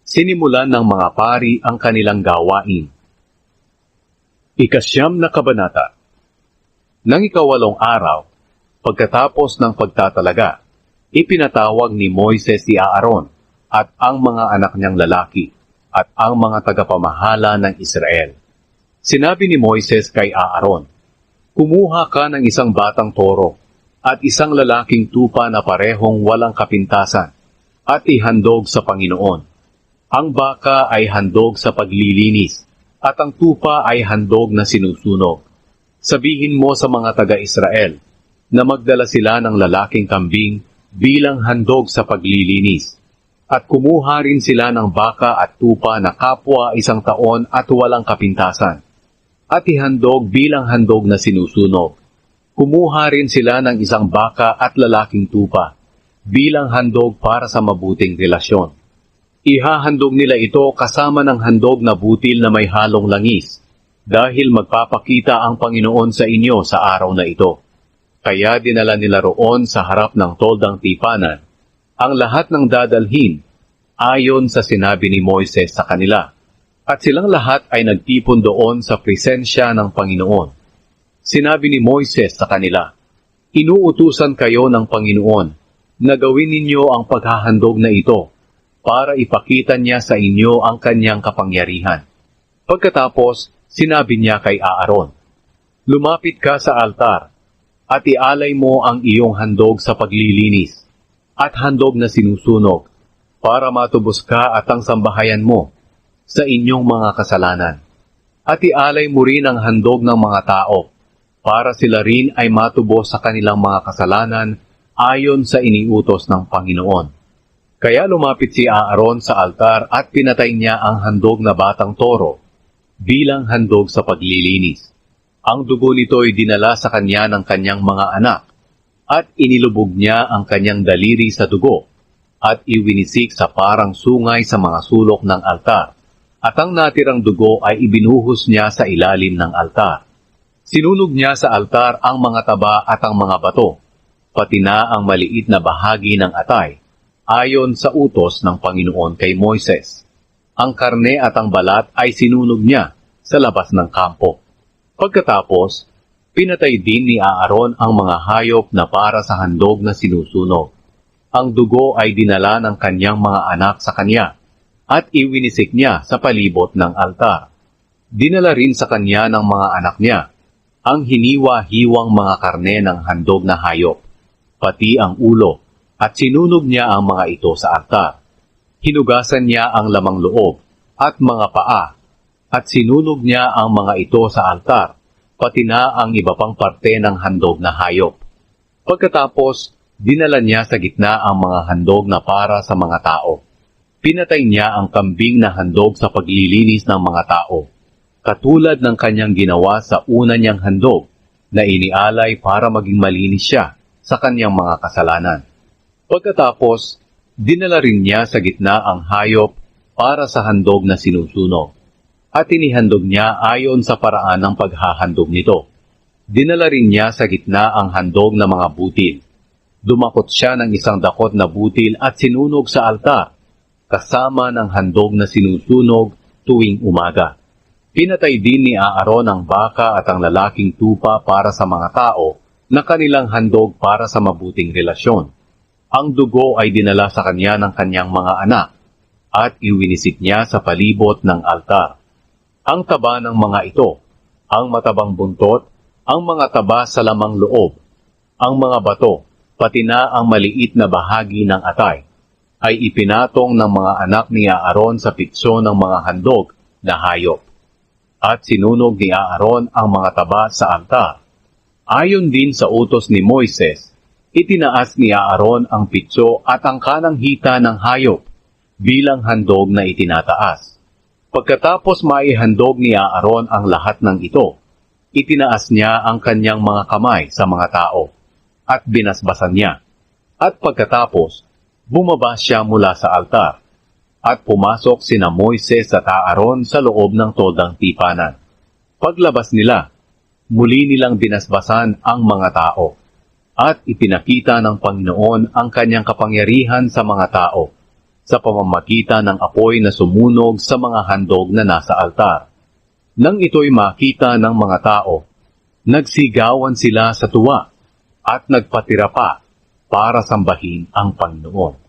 Sinimulan ng mga pari ang kanilang gawain. Ikasyam na kabanata. Nang ikawalong araw, pagkatapos ng pagtatalaga, ipinatawag ni Moises si Aaron at ang mga anak niyang lalaki at ang mga tagapamahala ng Israel. Sinabi ni Moises kay Aaron, "Kumuha ka ng isang batang toro at isang lalaking tupa na parehong walang kapintasan at ihandog sa Panginoon. Ang baka ay handog sa paglilinis at ang tupa ay handog na sinusunog. Sabihin mo sa mga taga-Israel na magdala sila ng lalaking kambing bilang handog sa paglilinis. At kumuha rin sila ng baka at tupa na kapwa 1 taon at walang kapintasan. At ihandog bilang handog na sinusunog. Kumuha rin sila ng isang baka at lalaking tupa bilang handog para sa mabuting relasyon. Ihahandog nila ito kasama ng handog na butil na may halong langis, dahil magpapakita ang Panginoon sa inyo sa araw na ito." Kaya dinala nila roon sa harap ng toldang tipanan ang lahat ng dadalhin ayon sa sinabi ni Moises sa kanila. At silang lahat ay nagtipon doon sa presensya ng Panginoon. Sinabi ni Moises sa kanila, "Inuutusan kayo ng Panginoon na gawin ninyo ang paghahandog na ito para ipakita niya sa inyo ang kanyang kapangyarihan." Pagkatapos, sinabi niya kay Aaron, "Lumapit ka sa altar at ialay mo ang iyong handog sa paglilinis at handog na sinusunog para matubos ka at ang sambahayan mo sa inyong mga kasalanan. At ialay mo rin ang handog ng mga tao para sila rin ay matubos sa kanilang mga kasalanan ayon sa iniutos ng Panginoon." Kaya lumapit si Aaron sa altar at pinatay niya ang handog na batang toro bilang handog sa paglilinis. Ang dugo nito ay dinala sa kanya ng kanyang mga anak at inilubog niya ang kanyang daliri sa dugo at iwinisik sa parang sungay sa mga sulok ng altar, at ang natirang dugo ay ibinuhos niya sa ilalim ng altar. Sinunog niya sa altar ang mga taba at ang mga bato, pati na ang maliit na bahagi ng atay, ayon sa utos ng Panginoon kay Moises. Ang karne at ang balat ay sinunog niya sa labas ng kampo. Pagkatapos, pinatay din ni Aaron ang mga hayop na para sa handog na sinusunog. Ang dugo ay dinala ng kanyang mga anak sa kanya, at iwinisik niya sa palibot ng altar. Dinala rin sa kanya ng mga anak niya ang hiniwa-hiwang mga karne ng handog na hayop, pati ang ulo, at sinunog niya ang mga ito sa altar. Hinugasan niya ang lamang loob at mga paa, at sinunog niya ang mga ito sa altar, pati na ang iba pang parte ng handog na hayop. Pagkatapos, dinala niya sa gitna ang mga handog na para sa mga tao. Pinatay niya ang kambing na handog sa paglilinis ng mga tao, katulad ng kanyang ginawa sa una niyang handog na inialay para maging malinis siya sa kanyang mga kasalanan. Pagkatapos, dinala rin niya sa gitna ang hayop para sa handog na sinusunog, at inihandog niya ayon sa paraan ng paghahandog nito. Dinala rin niya sa gitna ang handog na mga butil. Dumakot siya ng 1 dakot na butil at sinunog sa altar, kasama ng handog na sinusunog tuwing umaga. Pinatay din ni Aaron ang baka at ang lalaking tupa para sa mga tao na kanilang handog para sa mabuting relasyon. Ang dugo ay dinala sa kanya ng kanyang mga anak at iwinisik niya sa palibot ng altar. Ang taba ng mga ito, ang matabang buntot, ang mga taba sa lamang loob, ang mga bato, pati na ang maliit na bahagi ng atay, ay ipinatong ng mga anak ni Aaron sa pitso ng mga handog na hayop. At sinunog ni Aaron ang mga taba sa altar. Ayon din sa utos ni Moises, itinaas ni Aaron ang pitso at ang kanang hita ng hayop bilang handog na itinataas. Pagkatapos maihandog ni Aaron ang lahat ng ito, itinaas niya ang kanyang mga kamay sa mga tao at binasbasan niya. At pagkatapos, bumaba siya mula sa altar at pumasok sina Moises at Aaron sa loob ng toldang tipanan. Paglabas nila, muli nilang binasbasan ang mga tao at ipinakita ng Panginoon ang kanyang kapangyarihan sa mga tao sa pamamagitan ng apoy na sumunog sa mga handog na nasa altar. Nang ito'y makita ng mga tao, nagsigawan sila sa tuwa at nagpatira pa para sambahin ang Panginoon.